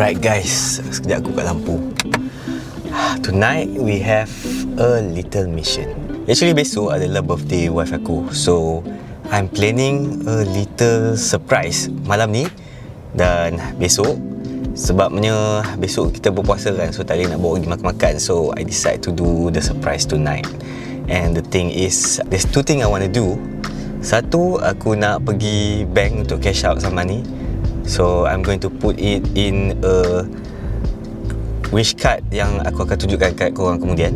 Alright guys, sekejap aku kat lampu. Tonight we have a little mission. Actually besok adalah birthday wife aku. So I'm planning a little surprise malam ni. Dan besok, sebabnya besok kita berpuasa kan, so tak boleh nak bawa pergi makan-makan. So I decide to do the surprise tonight. And the thing is, there's two things I want to do. Satu, aku nak pergi bank untuk cash out some money. So I'm going to put it in a wish card yang aku akan tunjukkan kat korang kemudian.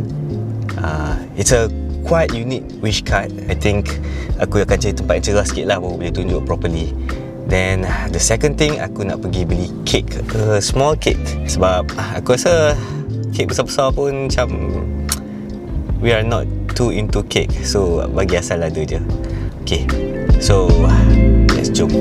It's a quite unique wish card. I think aku akan cari tempat yang cerah sikit lah baru boleh tunjuk properly. Then the second thing, aku nak pergi beli cake, a small cake. Sebab aku rasa cake besar-besar pun macam we are not too into cake. So bagi asal ada je. Okay, so let's jump.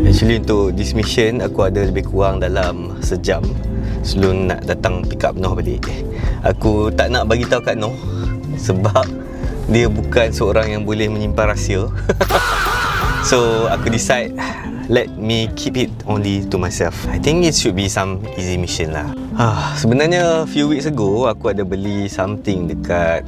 Actually untuk this mission aku ada lebih kurang dalam sejam sebelum nak datang pick up Noh balik. Aku tak nak bagi tahu kat Noh sebab dia bukan seorang yang boleh menyimpan rahsia. So aku decide let me keep it only to myself. I think it should be some easy mission lah. Sebenarnya few weeks ago aku ada beli something dekat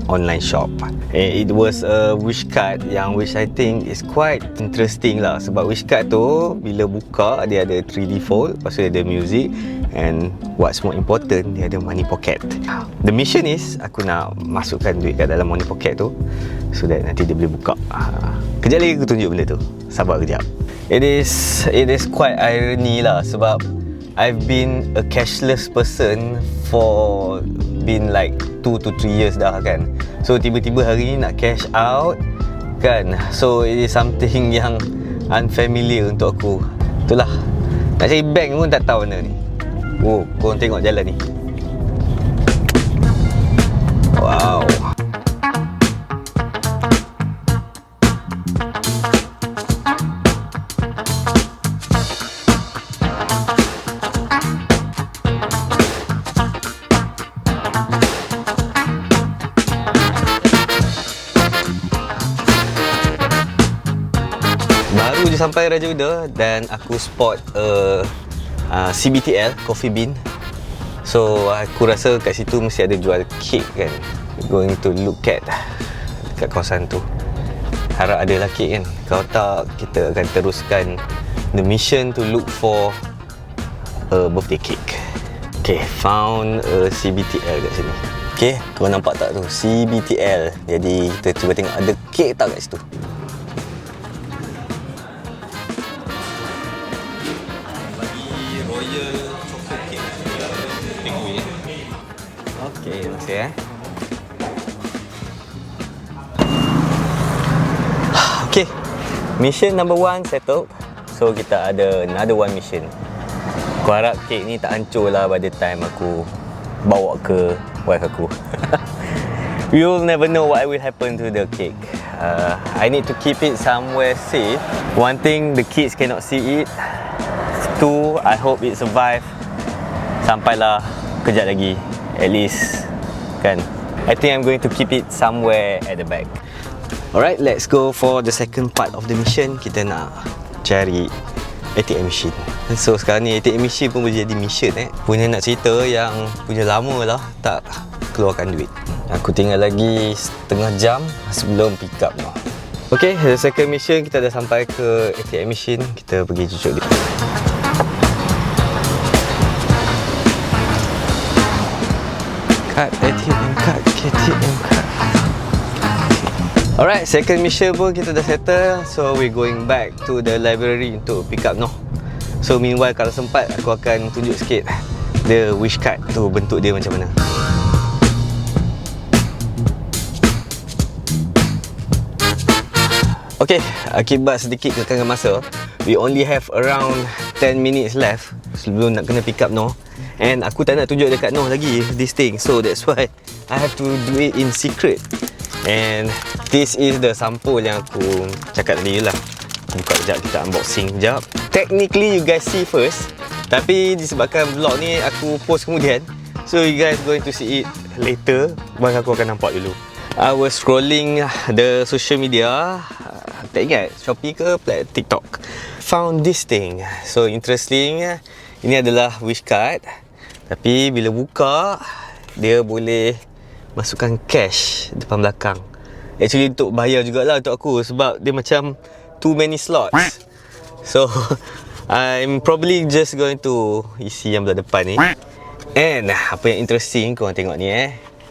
online shop. It was a wish card yang which I think is quite interesting lah. Sebab wish card tu bila buka dia ada 3D fold, lepas tu dia ada music, and what's more important, dia ada money pocket. The mission is aku nak masukkan duit kat dalam money pocket tu so that nanti dia boleh buka. Kejap lagi aku tunjuk benda tu. Sabar kejap. It is quite irony lah sebab I've been a cashless person for been like 2 to 3 years dah kan. So tiba-tiba hari ni nak cash out kan. So it is something yang unfamiliar untuk aku. Itulah, nak cari bank pun tak tahu mana ni. Oh, korang tengok jalan ni. Wow. Baru je sampai Raja Uda dan aku spot CBTL, Coffee Bean. So aku rasa kat situ mesti ada jual kek kan. Going to look at kat kawasan tu. Harap ada lah kek kan. Kalau tak, kita akan teruskan the mission to look for a birthday cake. Okay, found a CBTL kat sini. Okay, kau nampak tak tu, CBTL. Jadi kita cuba tengok ada kek tak kat situ. Okay, masih Okay, mission number 1 settled. So kita ada another one mission. Aku harap kek ni tak hancur lah by the time aku bawa ke wife aku. We will never know what will happen to the cake. I need to keep it somewhere safe. One thing, the kids cannot see it. Two, I hope it survive sampailah kejap lagi. At least kan. I think I'm going to keep it somewhere at the back. Alright, let's go for the second part of the mission. Kita nak cari ATM machine. So sekarang ni ATM machine pun boleh jadi mission Punya nak cerita yang punya lama lah tak keluarkan duit. Aku tinggal lagi setengah jam sebelum pick up lah. Okay, the second mission kita dah sampai ke ATM machine. Kita pergi cucuk dia. Card, ATM card, ATM card. Alright, second mission pun kita dah settle. So we're going back to the library untuk pick up Noh. So meanwhile kalau sempat aku akan tunjuk sikit the wish card tu bentuk dia macam mana. Okay, akibat sedikit kekangan masa, we only have around 10 minutes left sebelum nak kena pick up Noh. And aku tak nak tunjuk dekat Noh lagi this thing. So that's why I have to do it in secret. And this is the sampul yang aku cakap tadi lah. Buka sekejap, kita unboxing sekejap. Technically you guys see first, tapi disebabkan vlog ni aku post kemudian, so you guys going to see it later. Bang aku akan nampak dulu. I was scrolling the social media, tak ingat Shopee ke TikTok. Found this thing. So interesting. Ini adalah wish card. Tapi bila buka, dia boleh masukkan cash depan belakang. Actually untuk bayar jugalah untuk aku, sebab dia macam too many slots. So I'm probably just going to isi yang belah depan ni. And apa yang interesting korang tengok ni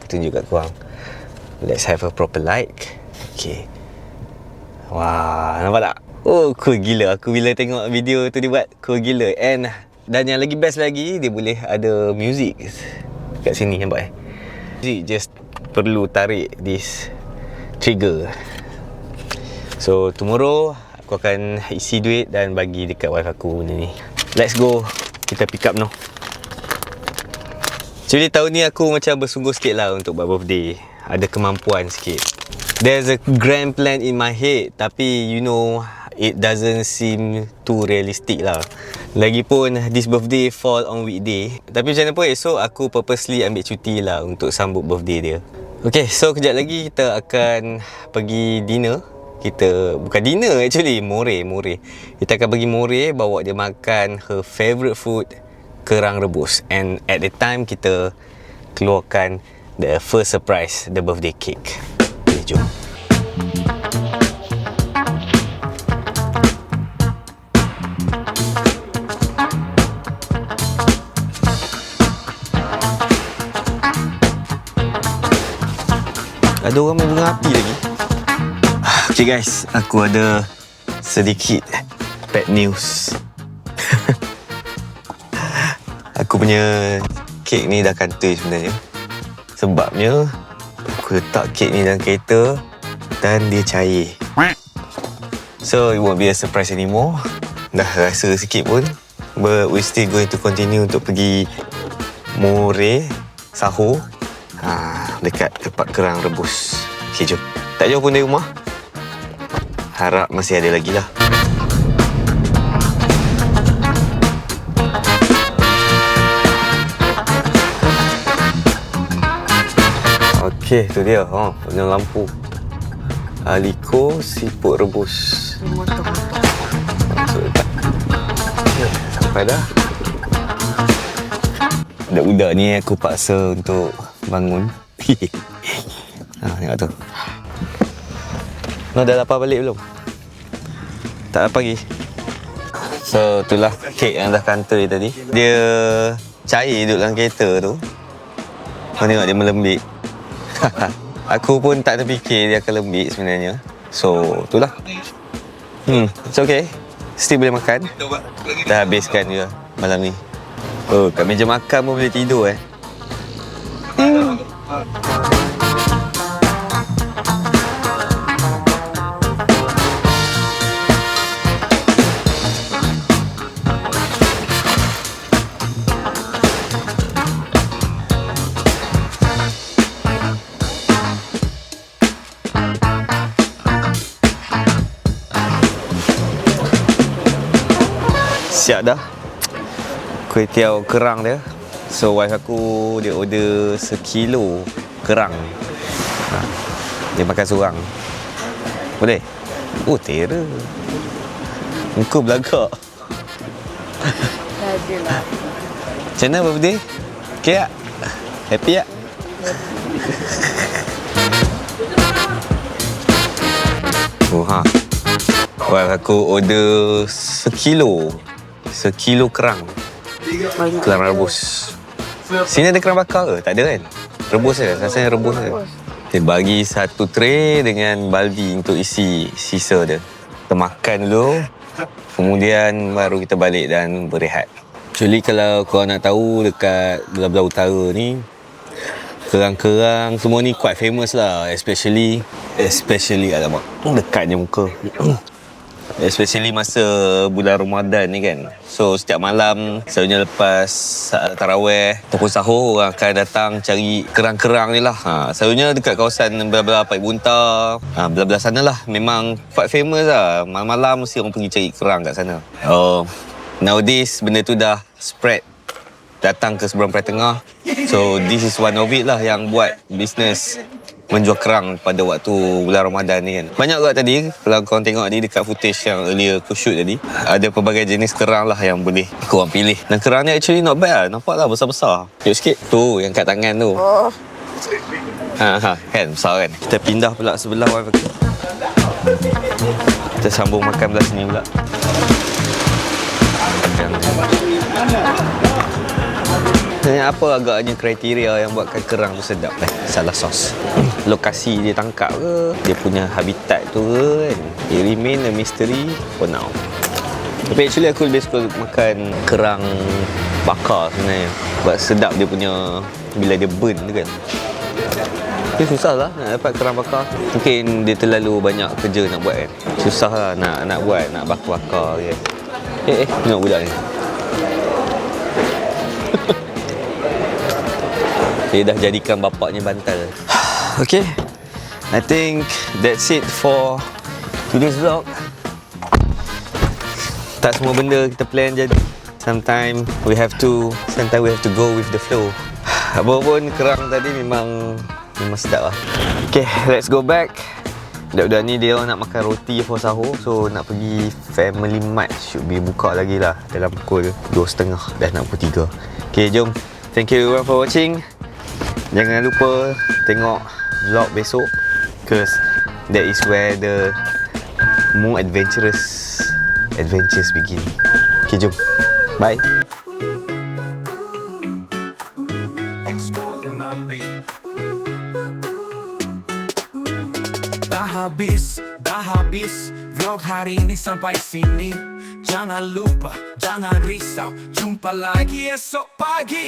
aku tunjuk kat korang. Let's have a proper like. Okay. Wah, nampak tak? Oh, cool gila. Aku bila tengok video tu dia buat, cool gila. Dan yang lagi best lagi, dia boleh ada music kat sini, nampak Music just perlu tarik this trigger. So tomorrow aku akan isi duit dan bagi dekat wife aku benda ni. Let's go. Kita pick up Actually tahun ni aku macam bersungguh sikit lah untuk buat birthday. Ada kemampuan sikit. There's a grand plan in my head, tapi you know, it doesn't seem too realistic lah. Lagipun this birthday fall on weekday. Tapi macam mana pun esok aku purposely ambil cuti lah untuk sambut birthday dia. Okay, so kejap lagi kita akan pergi dinner. Bukan dinner actually, more. Kita akan pergi more, bawa dia makan her favourite food, kerang rebus. And at the time kita keluarkan the first surprise, the birthday cake. Okay, jom. Ada orang main bunga api lagi. Okay guys, aku ada sedikit bad news. Aku punya kek ni dah kantoi sebenarnya. Sebabnya aku letak kek ni dalam kereta dan dia cair. So it won't be a surprise anymore. Dah rasa sikit pun. But we still going to continue untuk pergi More sahur dekat tempat kerang rebus. Okay, jom. Tak jauh pun dari rumah. Harap masih ada lagi lah. Okey, tu dia. Punya lampu. Aliko siput rebus. Sampai dah. Budak-budak ni aku paksa untuk bangun. Tengok tu. Dah lapar balik belum? Tak lapar lagi. So, itulah kek yang dah kantoi tadi. Dia cair duduk dalam kereta tu. Kau tengok dia melembik. Aku pun tak terfikir dia akan lembik sebenarnya. So, itulah. It's okay. Still boleh makan. Dah habiskan juga malam ni. Oh, kat meja makan pun boleh tidur Siap dah kuih tiaw kerang dia. So wife aku dia order 1 kilo kerang. Dia makan seorang. Boleh? Oh, terror. Muka belagak. Adalah. Macam mana birthday? Okay tak? Happy tak? Wife aku order 1 kilo. 1 kilo kerang. Kerang rebus. Sini ada kerang bakar ke? Tak ada kan? Rebus je? Rasanya rebus je. Dia bagi 1 tray dengan baldi untuk isi sisa dia. Kita makan dulu. Kemudian baru kita balik dan berehat. Actually kalau korang nak tahu, dekat belah-belah utara ni, kerang-kerang semua ni quite famous lah. Especially alamak, dekatnya muka. Especially masa bulan Ramadan ni kan. So setiap malam, selalunya lepas tarawih ataupun sahur, orang akan datang cari kerang-kerang ni lah. Selalunya dekat kawasan belah-belah Paik Bunta, belah-belah sana lah. Memang quite famous lah. Malam-malam mesti orang pergi cari kerang kat sana. Nowadays benda tu dah spread datang ke seberang Perai Tengah. So this is one of it lah yang buat business menjual kerang pada waktu bulan Ramadan ni kan. Banyak juga tadi, kalau korang tengok tadi dekat footage yang earlier aku shoot tadi, ada pelbagai jenis kerang lah yang boleh korang pilih. Dan kerang ni actually not bad lah. Nampak lah besar-besar. Tengok sikit. Tu, yang kat tangan tu. Kan, besar kan. Kita pindah pula sebelah wifi. Kita sambung makan belah sini pula. Sebenarnya apa agaknya kriteria yang buatkan kerang tu sedap kan? Salah sos. Lokasi dia tangkap ke? Dia punya habitat tu ke kan? It remain a mystery for now. Tapi actually aku lebih suka makan kerang bakar sebenarnya. Sebab sedap dia punya bila dia burn tu kan. Tapi susah lah nak dapat kerang bakar. Mungkin dia terlalu banyak kerja nak buat kan. Susah lah nak buat, nak bakar-bakar kan. Tengok budak ni. Dia dah jadikan bapaknya bantal. Okay, I think that's it for today's vlog. Tak semua benda kita plan jadi. Sometimes we have to go with the flow. Apapun kerang tadi memang sedap lah. Okay, let's go back. Budak-budak ni dia nak makan roti for sahur. So nak pergi Family Mart. Should be buka lagi lah dalam pukul 2.30. Dah nak pukul 3. Okay, jom. Thank you everyone for watching. Jangan lupa tengok vlog besok, because that is where the more adventures begin. Okay, jom. Bye. Dah habis vlog hari ini sampai sini. Jangan lupa, jangan risau. Jumpa lagi esok pagi.